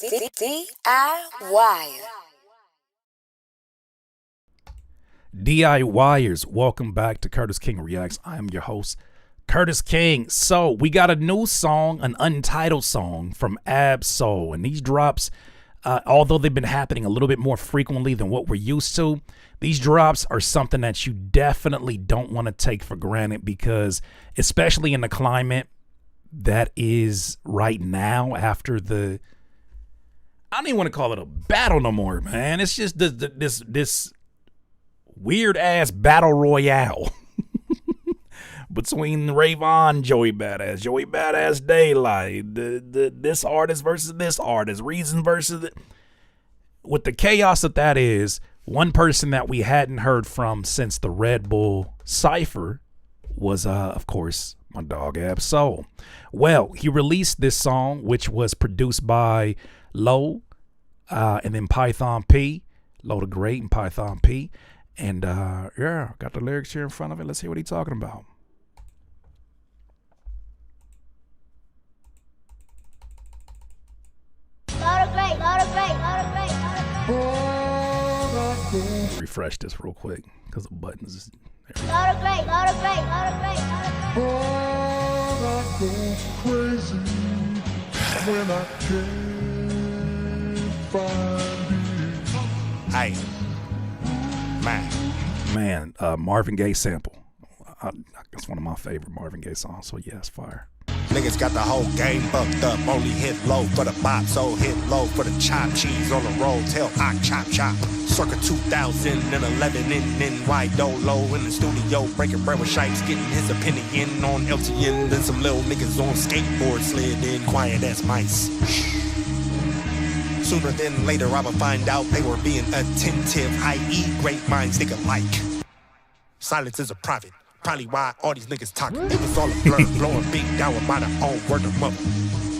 DIY. DIYers, welcome back to Curtis King Reacts. I am your host, Curtis King. So we got a new song, an Untitled song from Ab-Soul, and these drops, although they've been happening a little bit more frequently than what we're used to, these drops are something that you definitely don't want to take for granted, because especially in the climate that is right now after the, I don't even want to call it a battle no more, man. It's just this weird ass battle royale between Rayvon, Joey Badass, Daylyt, this artist versus this artist, Reason versus with the chaos that is. One person that we hadn't heard from since the Red Bull Cypher was of course my dog Ab-Soul. Well, he released this song, which was produced by Low and then Python P, Low the Great and Python P. And yeah, got the lyrics here in front of it. Let's hear what he's talking about. Refresh this real quick because the buttons. Crazy when I can't find you. Hey, man, Marvin Gaye sample. That's one of my favorite Marvin Gaye songs. So yeah, it's fire. niggas got the whole game fucked up. Only hit low for the bop, so hit low for the chop. Cheese on the roll, tell I chop chop. Circa 2011 in White Dolo in the studio, breaking bread with Shikes, getting his opinion on LTN. Then some little niggas on skateboard slid in, quiet as mice. Sooner than later I would find out they were being attentive, i.e. great minds think alike. Silence is a private, probably why all these niggas talking. It was all a blur, blowing big down with my own word of mother.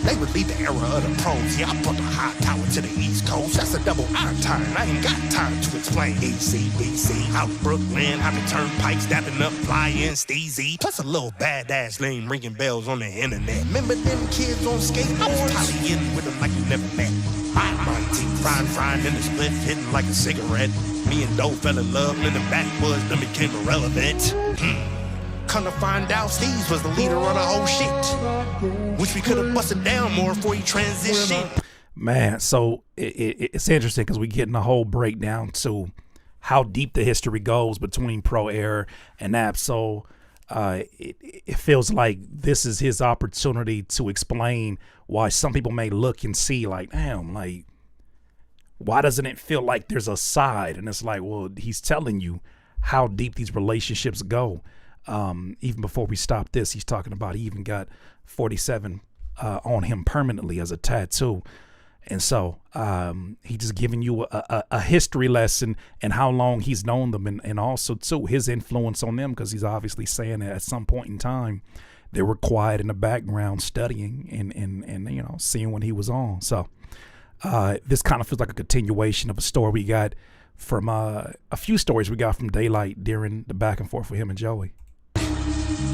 They would leave the era of the pros. Yeah, I brought the high tower to the East Coast. That's a double iron. I ain't got time to explain. ECBC, out Brooklyn, having turnpikes, dapping up, flying, steezy. Plus a little badass name ringing bells on the internet. Remember them kids on skateboards? I was probably in with them like you never met. My team frying in the split, hitting like a cigarette. Me and Doe fell in love, and in the backwoods, then became irrelevant. Come to find out, Steve was the leader of the whole shit. Wish we could have busted down more before he transitioned. Man, so it's interesting because we getting a whole breakdown to how deep the history goes between Pro Air and Ab-Soul. It feels like this is his opportunity to explain why some people may look and see like, damn, like, why doesn't it feel like there's a side? And it's like, well, he's telling you how deep these relationships go. Even before we stop this, he's talking about he even got 47 on him permanently as a tattoo. And so he just giving you a history lesson and how long he's known them, and also too his influence on them, because he's obviously saying that at some point in time they were quiet in the background studying and you know, seeing when he was on. So this kind of feels like a continuation of a story we got from a few stories we got from Daylyt during the back and forth with him and Joey.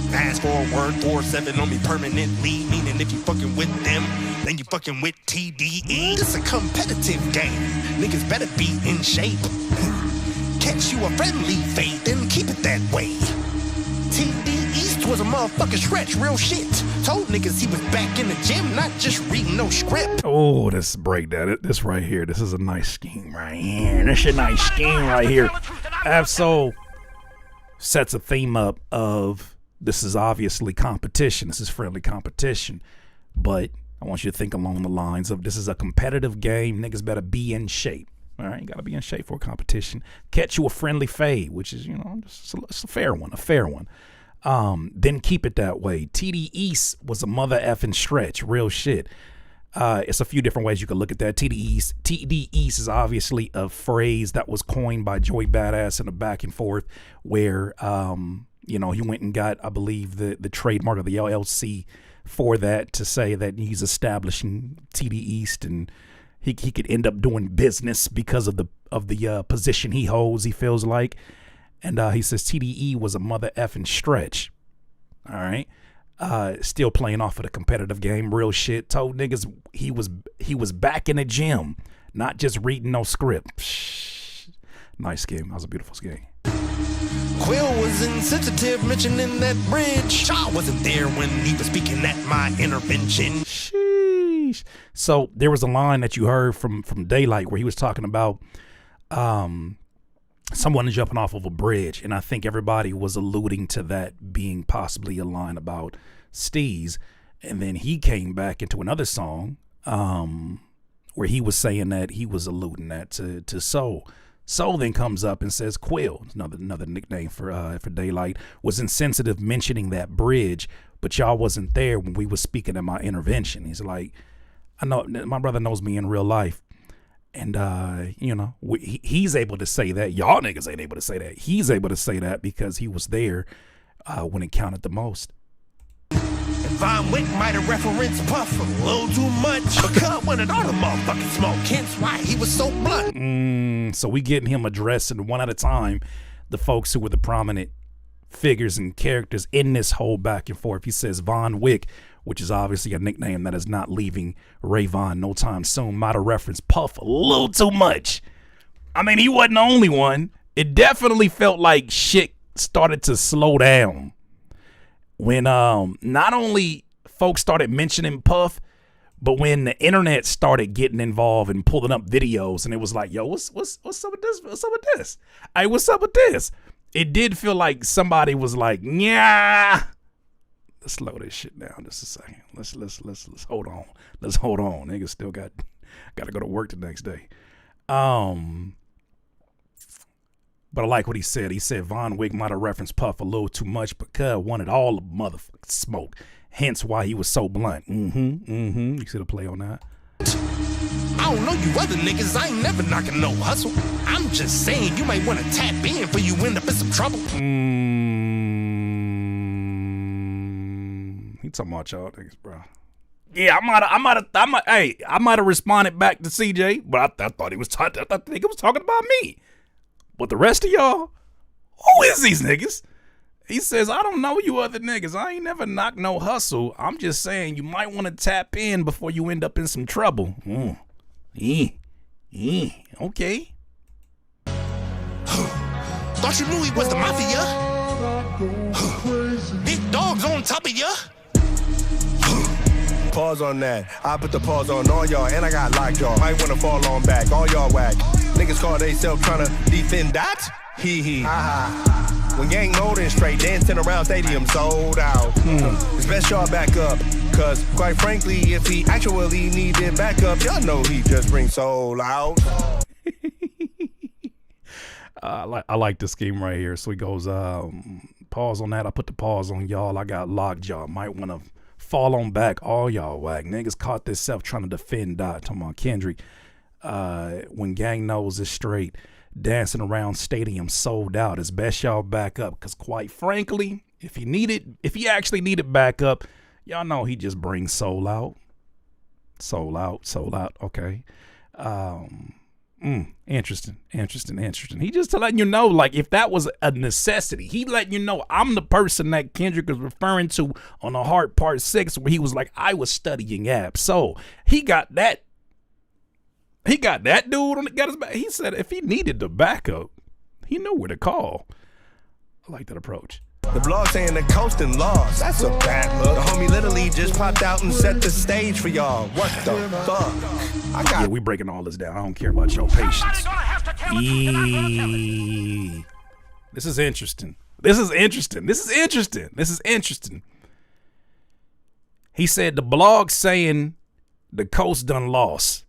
Fast forward 4-7 on me permanently, meaning if you fucking with them, then you fucking with TDE. It's a competitive game. Niggas better be in shape. Catch you a friendly fate, then keep it that way. TD East was a motherfucking stretch, real shit. Told niggas he was back in the gym, not just reading no script. Oh, this breakdown, this right here, this is a nice scheme right here. This is a nice scheme right here. Ab-Soul sets a theme up of, this is obviously competition. This is friendly competition. But I want you to think along the lines of, this is a competitive game. Niggas better be in shape. All right, you got to be in shape for a competition. Catch you a friendly fade, which is, you know, it's a fair one, then keep it that way. TD East was a mother effing stretch, real shit. It's a few different ways you could look at that. TD East is obviously a phrase that was coined by Joey Badass in a back and forth where, you know, he went and got, I believe, the trademark of the LLC for that, to say that he's establishing TD East, and he could end up doing business because of the position he holds, he feels like. And he says TDE was a mother effing stretch. All right. Still playing off of the competitive game, real shit. Told niggas he was back in the gym, not just reading no script. Psh, nice game. That was a beautiful game. Quill was insensitive, mentioning that bridge. Shaw wasn't there when he was speaking at my intervention. Sheesh. So there was a line that you heard from Daylyt where he was talking about someone jumping off of a bridge, and I think everybody was alluding to that being possibly a line about Steez. And then he came back into another song where he was saying that he was alluding that to Soul. Soul then comes up and says Quill, another nickname for Daylyt, was insensitive mentioning that bridge, but y'all wasn't there when we was speaking at my intervention. He's like, I know my brother knows me in real life, and he's able to say that. Y'all niggas ain't able to say that. He's able to say that because he was there when it counted the most. And Von Wick might have referenced Puff a little too much, but Cub wanted all the motherfucking smoke, hence why he was so blunt. So we getting him addressing one at a time the folks who were the prominent figures and characters in this whole back and forth. He says Von Wick, which is obviously a nickname that is not leaving Ray Von no time soon, might have referenced Puff a little too much. I mean, he wasn't the only one. It definitely felt like shit started to slow down when not only folks started mentioning Puff, but when the internet started getting involved and pulling up videos, and it was like, yo, what's up with this? What's up with this? Hey, what's up with this? It did feel like somebody was like, yeah. Let's slow this shit down just a second. Let's hold on. Let's hold on. Niggas still got to go to work the next day. But I like what he said. He said Von Wick might have referenced Puff a little too much, but Cub wanted all the motherfucking smoke. Hence why he was so blunt. You see the play on that? I don't know you other niggas. I ain't never knocking no hustle. I'm just saying you might want to tap in before you end up in some trouble. He talking about y'all niggas, bro. Yeah, I might have responded back to CJ, but I thought he was I thought the nigga was talking about me. But the rest of y'all, who is these niggas? He says, I don't know you other niggas. I ain't never knocked no hustle. I'm just saying you might want to tap in before you end up in some trouble. Okay. Thought you knew he was the mafia? Big dogs on top of ya? Pause on that. I put the pause on all y'all, and I got lockjaw. Might wanna fall on back, all y'all whack. Niggas call they self tryna defend that? Hee. When gang loading straight, dancing around stadium sold out. It's best y'all back up, cause quite frankly, if he actually needed backup, y'all know he just bring soul out. I like the scheme right here. So he goes, pause on that. I put the pause on y'all. I got lockjaw. Might want to fall on back, all y'all whack. Niggas caught this self trying to defend Dot. Talking about Kendrick. When gang knows is straight, dancing around stadium sold out. It's best y'all back up, because quite frankly, if he actually needed backup, y'all know he just brings soul out. Okay. Interesting. He just letting you know, like, if that was a necessity, he letting you know I'm the person that Kendrick was referring to on the Heart Part 6, where he was like, I was studying Ab. So he got that dude got his back. He said if he needed the backup, he knew where to call. I like that approach. The blog saying the coasting lost. That's a bad look. The homie literally just popped out and set the stage for y'all. What the fuck? Yeah, we breaking all this down. I don't care about your patience. This is interesting. He said the blog saying the coast done lost.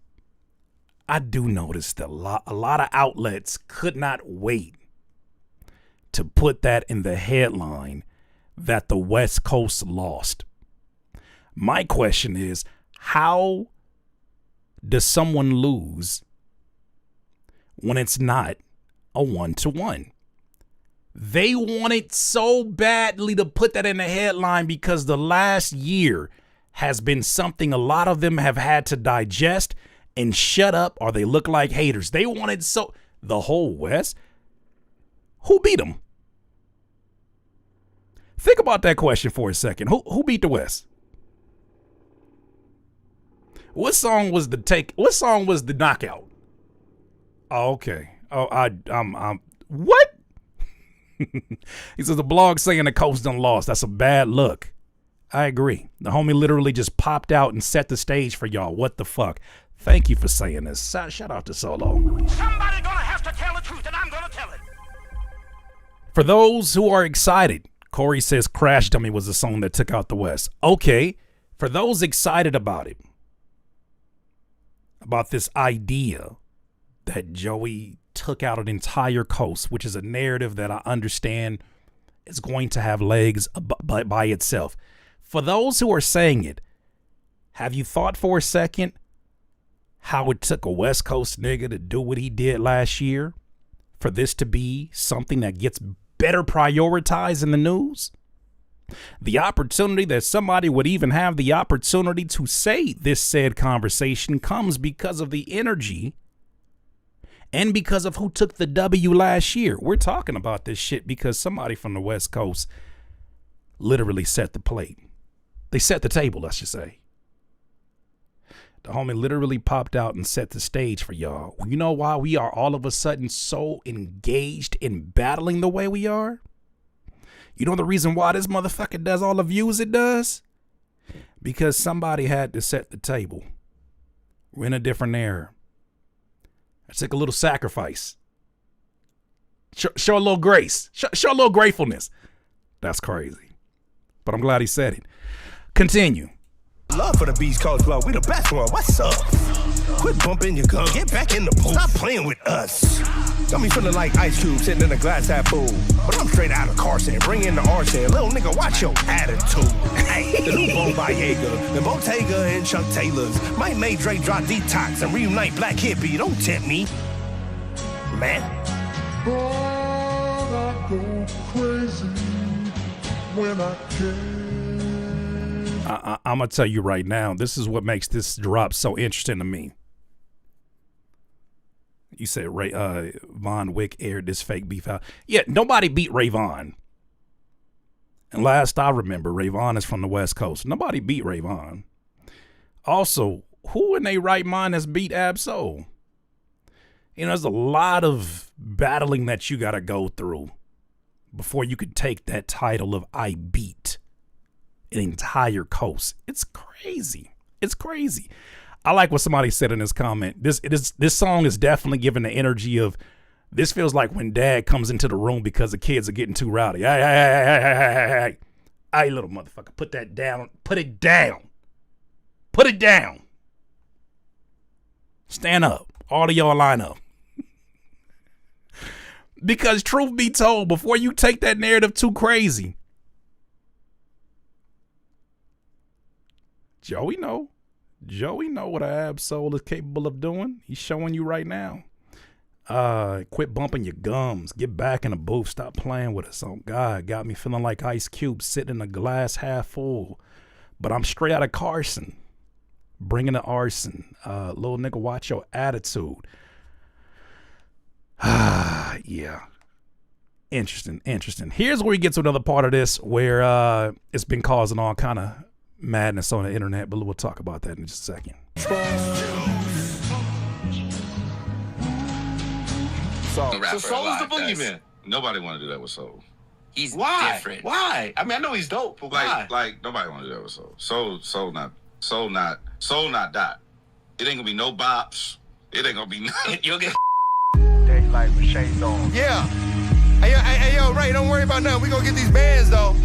I do notice that a lot of outlets could not wait to put that in the headline that the West Coast lost. My question is, how does someone lose when it's not a 1-to-1? They wanted so badly to put that in the headline because the last year has been something a lot of them have had to digest and shut up, or they look like haters. They wanted the whole West. Who beat them? Think about that question for a second. Who beat the West? What song was the knockout? Oh, okay. Oh, I'm what? He says the blog saying the Coast done lost. That's a bad look. I agree. The homie literally just popped out and set the stage for y'all. What the fuck? Thank you for saying this. Shout out to Solo. Somebody gonna have to tell the truth, and I'm gonna tell it. For those who are excited, Corey says Crash Dummy was the song that took out the West. Okay. For those excited about it, about this idea that Joey took out an entire coast, which is a narrative that I understand is going to have legs by itself. For those who are saying it, have you thought for a second how it took a West Coast nigga to do what he did last year for this to be something that gets better prioritized in the news? The opportunity that somebody would even have the opportunity to say this said conversation comes because of the energy and because of who took the W last year. We're talking about this shit because somebody from the West Coast literally set the plate. They set the table, let's just say. The homie literally popped out and set the stage for y'all. You know why we are all of a sudden so engaged in battling the way we are? You know the reason why this motherfucker does all the views it does? Because somebody had to set the table. We're in a different era. I took a little sacrifice. Show a little grace. Show a little gratefulness. That's crazy. But I'm glad he said it. Continue. Love for the Beast Coast Club. We the best one. What's up? Quit bumping your gun. Get back in the pool. Stop playing with us. Got me feeling like Ice Cube sitting in a glass half full. But I'm straight out of Carson. Bring in the arson. Little nigga, watch your attitude. Hey, the new Bo Boyega, the Bottega and Chuck Taylors. Might make Dre drop Detox and reunite Black Hippie. Don't tempt me, man. But I go crazy when I can. I'm going to tell you right now, this is what makes this drop so interesting to me. You said Von Wick aired this fake beef out. Yeah, nobody beat Ray Vaughn. And last I remember, Ray Vaughn is from the West Coast. Nobody beat Ray Vaughn. Also, who in their right mind has beat Ab-Soul? You know, there's a lot of battling that you got to go through before you could take that title of I beat an entire coast. It's crazy. It's crazy. I like what somebody said in this comment. This song is definitely giving the energy of, this feels like when dad comes into the room because the kids are getting too rowdy. Hey, little motherfucker, put that down. Put it down. Put it down. Stand up. All of y'all line up. Because truth be told, before you take that narrative too crazy, Joey know what an Ab-Soul is capable of doing. He's showing you right now. Quit bumping your gums. Get back in the booth. Stop playing with us. Oh, God, got me feeling like Ice Cube sitting in a glass half full. But I'm straight out of Carson. Bringing the arson. Little nigga, watch your attitude. Yeah. Interesting. Here's where we get to another part of this where it's been causing all kind of madness on the internet, but we'll talk about that in just a second. So Soul's the boogeyman. Nobody want to do that with Soul. He's why? different. Why? I mean, I know he's dope, but why? Like nobody want to do that with Soul. Soul not dot. It ain't gonna be no bops. It ain't gonna be nothing. You'll get Daylyt with shades on. Yeah. Hey, yo, Ray, don't worry about nothing. We gonna get these bands, though.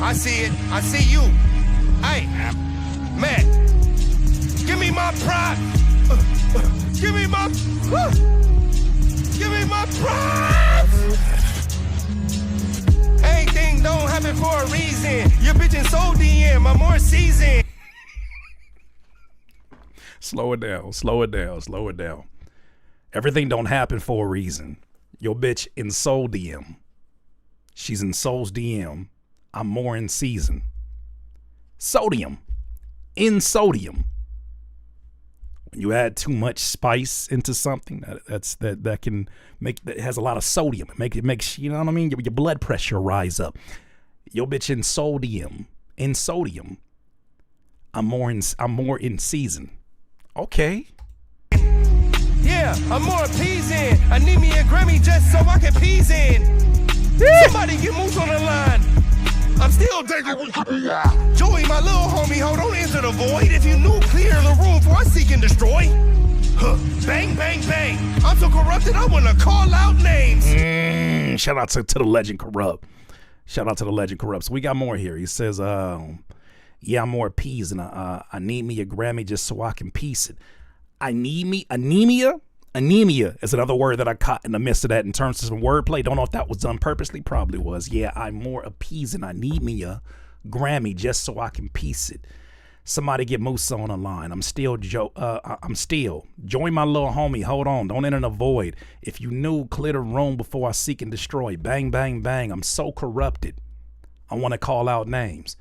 I see it. I see you. Hey, Matt, give me my pride. Give me my pride. Everything don't happen for a reason. Your bitch in soul DM. I'm more seasoned. Slow it down. Everything don't happen for a reason. Your bitch in Soul DM. She's in Soul's DM. I'm more in season. Sodium. In sodium. When you add too much spice into something, that can make, that has a lot of sodium. It makes, you know what I mean? Your blood pressure rise up. Yo, bitch, in sodium. In sodium. I'm more in season. Okay. Yeah, I'm more appeasing. I need me a Grammy just so I can peas in. Somebody get Moose on the line. I'm still digging. Joey, my little homie, hold on, enter the void. If you knew, clear the room for I seek and destroy. Huh. Bang, bang, bang. I'm so corrupted, I want to call out names. Shout out to the legend Corrupt. Shout out to the legend Corrupt. So we got more here. He says, yeah, I'm more appeasing. I need me a Grammy just so I can piece it. I need me anemia. Anemia is another word that I caught in the midst of that in terms of some wordplay. Don't know if that was done purposely. Probably was. Yeah, I'm more appeasing. I need me a Grammy just so I can piece it. Somebody get Moose on the line. I'm still join my little homie. Hold on. Don't enter the void. If you knew, clear the room before I seek and destroy. Bang, bang, bang. I'm so corrupted. I want to call out names.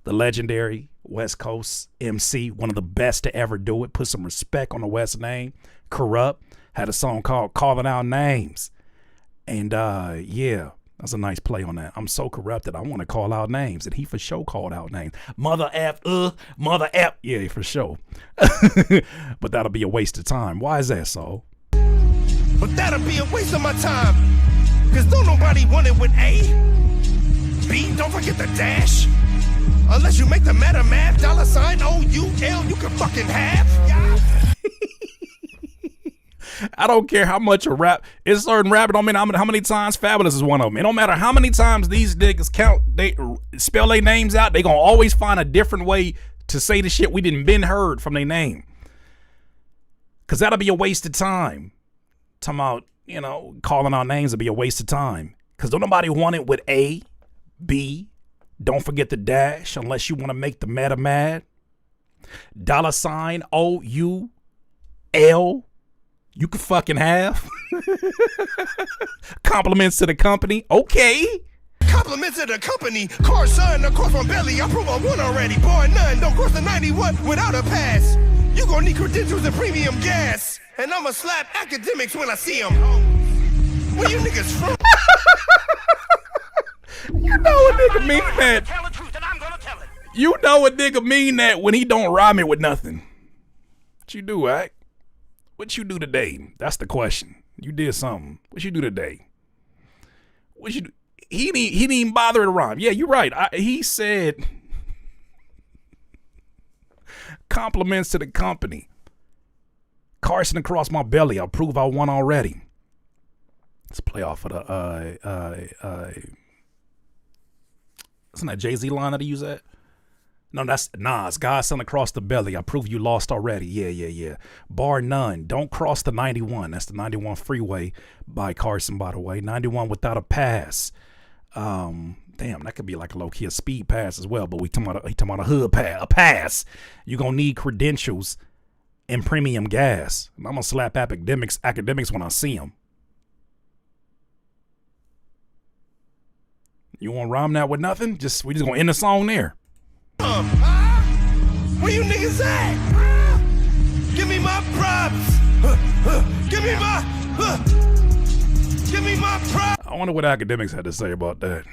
The legendary West Coast MC, one of the best to ever do it. Put some respect on the West name. Corrupt had a song called Calling Out Names. And yeah, that's a nice play on that. I'm so corrupted, I want to call out names. And he for sure called out names. Mother F, Mother F. Yeah, for sure. But that'll be a waste of time. Why is that so? But that'll be a waste of my time. Cause don't nobody want it with A. B, don't forget the dash. Unless you make the meta math, $ OUL, you can fucking have. Yeah. I don't care how much a rap. It's certain rap. It don't mean how many times Fabulous is one of them. It don't matter how many times these niggas they spell their names out. They gonna always find a different way to say the shit we didn't been heard from their name. Cause that'll be a waste of time. Talking about, calling out names will be a waste of time. Cause don't nobody want it with A, B. Don't forget the dash unless you want to make the meta mad. $ OUL. You can fucking have. Compliments to the company. Okay. Compliments to the company. Carson, across my belly. I prove I won already. Bar none. Don't cross the 91 without a pass. You gon' need credentials and premium gas. And I'ma slap academics when I see them. Where you niggas from? You know a nigga mean that. Tell the truth and I'm gonna tell it. You know a nigga mean that when he don't rhyme it with nothing. What you do, Ak? What you do today? That's the question. You did something. What you do today? What you do? He didn't even bother to rhyme. Yeah, you're right. He said compliments to the company. Carson across my belly. I'll prove I won already. Let's play off of the isn't that Jay-Z line that he use that? No, that's Nas. Godson across the belly. I prove you lost already. Yeah. Bar none. Don't cross the 91. That's the 91 freeway by Carson, by the way. 91 without a pass. Damn, that could be like a low-key a speed pass as well. But he talking about a hood pass. A pass. You gonna need credentials and premium gas. And I'm gonna slap academics when I see them. You want to rhyme that with nothing? We just gonna end the song there. Where you niggas at? Give me my props. Give me my props. I wonder what Akademiks had to say about that.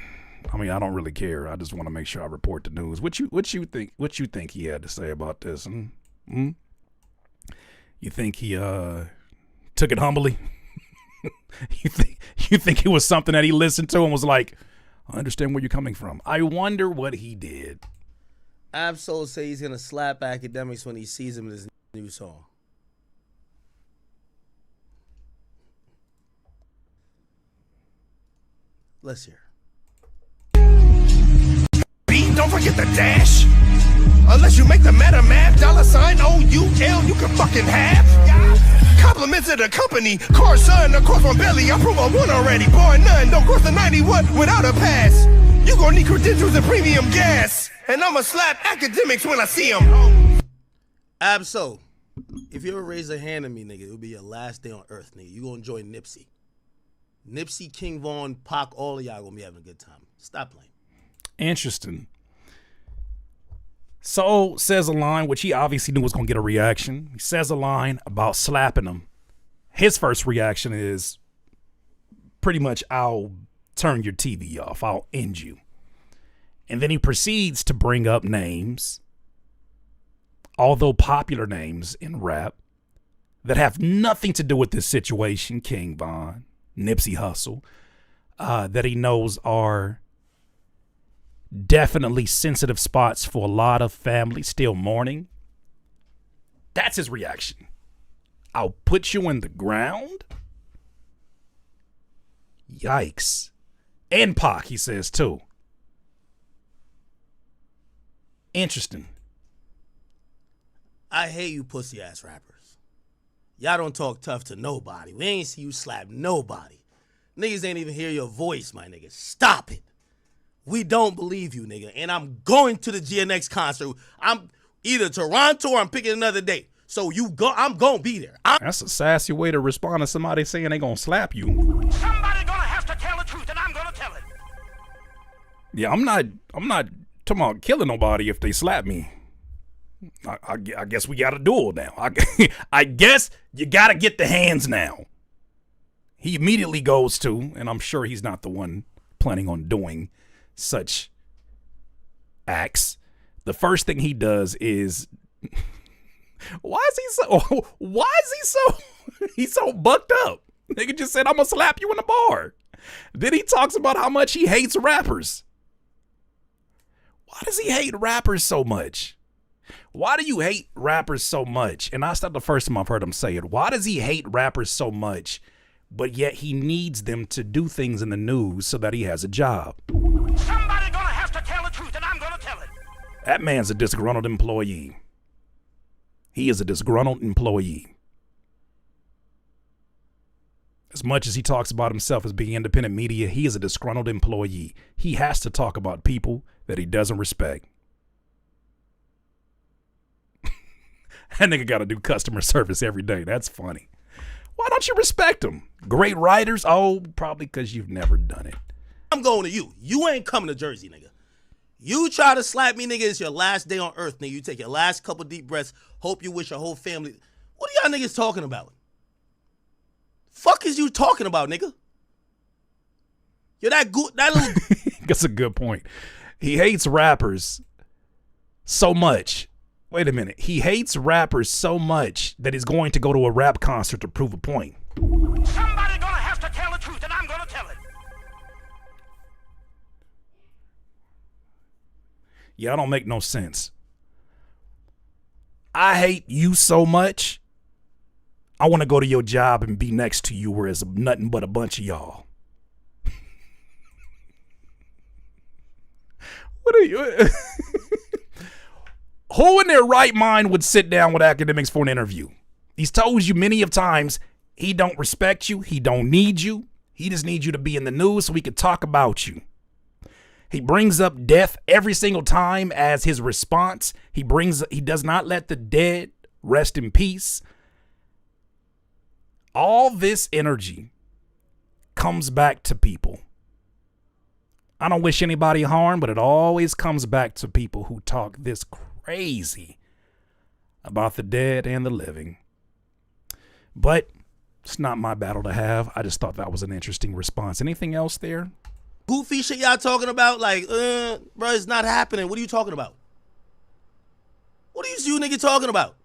I mean, I don't really care. I just want to make sure I report the news. What you think he had to say about this? You think he took it humbly? you think it was something that he listened to and was like, I understand where you're coming from. I wonder what he did. Absol say he's gonna slap Akademiks when he sees him in his new song. Let's hear. B, don't forget the dash. Unless you make the meta math, $ OUL, you can fucking have. Compliments to the company. Carson, across my belly. I prove I won already. Bar none. Don't cross the 91 without a pass. You gon' need credentials and premium gas. And I'ma slap academics when I see them. Absol, if you ever raise a hand at me, nigga, it'll be your last day on earth, nigga. You gonna join Nipsey. Nipsey, King Von, Pac, all of y'all gonna be having a good time. Stop playing. Interesting. Soul says a line, which he obviously knew was going to get a reaction. He says a line about slapping him. His first reaction is pretty much, I'll turn your TV off. I'll end you. And then he proceeds to bring up names, although popular names in rap, that have nothing to do with this situation. King Von, Nipsey Hussle, that he knows are definitely sensitive spots for a lot of families still mourning. That's his reaction. I'll put you in the ground? Yikes. And Pac, he says, too. Interesting. I hate you pussy ass rappers. Y'all don't talk tough to nobody. We ain't see you slap nobody. Niggas ain't even hear your voice, my nigga. Stop it. We don't believe you, nigga. And I'm going to the GNX concert. I'm either Toronto or I'm picking another date. So you go. I'm gonna be there. That's a sassy way to respond to somebody saying they gonna slap you. Somebody gonna have to tell the truth, and I'm gonna tell it. Yeah, I'm not talking about killing nobody if they slap me. I guess we got a duel now. I guess you gotta get the hands now. He immediately goes to, and I'm sure he's not the one planning on doing such acts. The first thing he does is, he's so bucked up? Nigga just said, I'm gonna slap you in the bar. Then he talks about how much he hates rappers. Why does he hate rappers so much? Why do you hate rappers so much? And that's not the first time I've heard him say it. Why does he hate rappers so much, but yet he needs them to do things in the news so that he has a job? Somebody gonna have to tell the truth, and I'm gonna tell it. That man's a disgruntled employee. He is a disgruntled employee. As much as he talks about himself as being independent media, he is a disgruntled employee. He has to talk about people that he doesn't respect. That nigga got to do customer service every day. That's funny. Why don't you respect them? Great writers? Oh, probably because you've never done it. I'm going to you. You ain't coming to Jersey, nigga. You try to slap me, nigga, it's your last day on earth, nigga. You take your last couple deep breaths, hope you wish your whole family. What are y'all niggas talking about? Fuck is you talking about, nigga? You're that good, that little. That's a good point. He hates rappers so much. Wait a minute. He hates rappers so much that he's going to go to a rap concert to prove a point. Somebody gonna have to tell the truth, and I'm gonna tell it. Yeah, I don't make no sense. I hate you so much, I want to go to your job and be next to you where it's nothing but a bunch of y'all. What are you? Who in their right mind would sit down with Akademiks for an interview? He's told you many of times he don't respect you. He don't need you. He just needs you to be in the news so we could talk about you. He brings up death every single time as his response. He does not let the dead rest in peace. All this energy comes back to people. I don't wish anybody harm, but it always comes back to people who talk this crazy about the dead and the living. But it's not my battle to have. I just thought that was an interesting response. Anything else there? Goofy shit y'all talking about, like, bro, it's not happening. What are you talking about? What are you nigga talking about?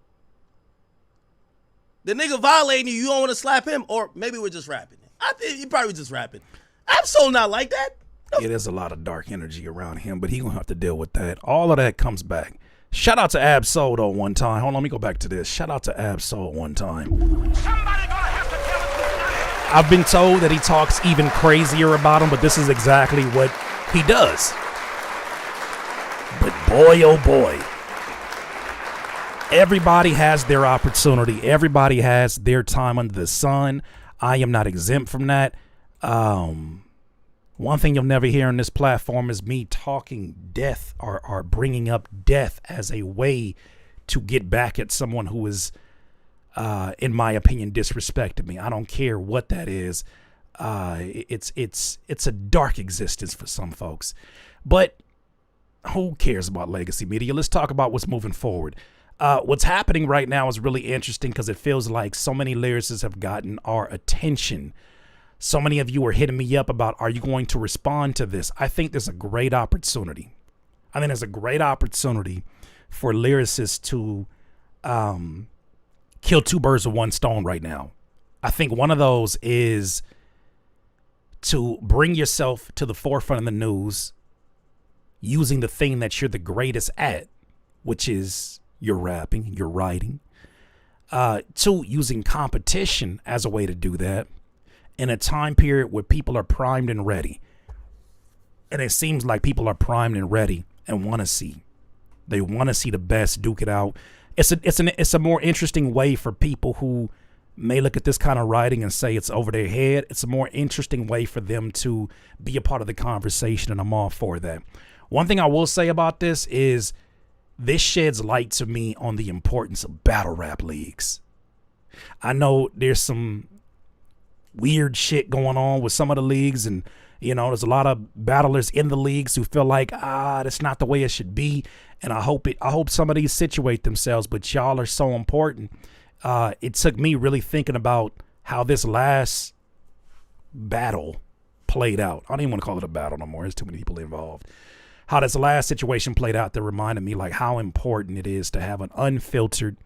The nigga violating you don't want to slap him? Or maybe we're just rapping. I think he probably was just rapping. I'm so not like that. No. Yeah, there's a lot of dark energy around him, but he gonna have to deal with that. All of that comes back. Shout out to Ab-Soul though one time. Hold on, let me go back to this. Shout out to Ab-Soul one time. Somebody gonna have to tell the truth. I've been told that he talks even crazier about him, but this is exactly what he does. But boy, oh boy. Everybody has their opportunity. Everybody has their time under the sun. I am not exempt from that. One thing you'll never hear on this platform is me talking death or bringing up death as a way to get back at someone who is, in my opinion, disrespected me. I don't care what that is. It's a dark existence for some folks. But who cares about legacy media? Let's talk about what's moving forward. What's happening right now is really interesting because it feels like so many lyricists have gotten our attention. So many of you are hitting me up about, are you going to respond to this? I think there's a great opportunity. I think there's a great opportunity for lyricists to kill two birds with one stone right now. I think one of those is to bring yourself to the forefront of the news using the thing that you're the greatest at, which is your rapping, your writing. Two, using competition as a way to do that in a time period where people are primed and ready. And it seems like people are primed and ready and want to see. They want to see the best duke it out. It's a more interesting way for people who may look at this kind of writing and say it's over their head. It's a more interesting way for them to be a part of the conversation, and I'm all for that. One thing I will say about this is this sheds light to me on the importance of battle rap leagues. I know there's some weird shit going on with some of the leagues, and there's a lot of battlers in the leagues who feel like that's not the way it should be. And I hope some of these situate themselves, but y'all are so important. It took me really thinking about how this last battle played out. I don't even want to call it a battle no more. There's too many people involved. How this last situation played out that reminded me like how important it is to have an unfiltered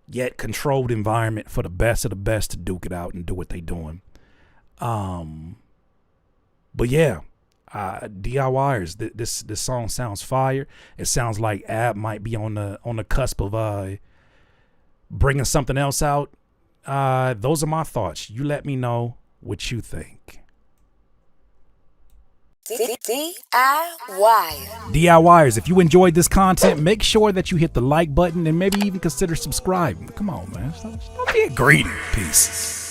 yet controlled environment for the best of the best to duke it out and do what they doing. But yeah, DIYers, this song sounds fire. It sounds like Ab might be on the cusp of bringing something else out. Those are my thoughts. You let me know what you think. DIYers, if you enjoyed this content, make sure that you hit the like button and maybe even consider subscribing. Come on, man. Don't be greedy. Peace.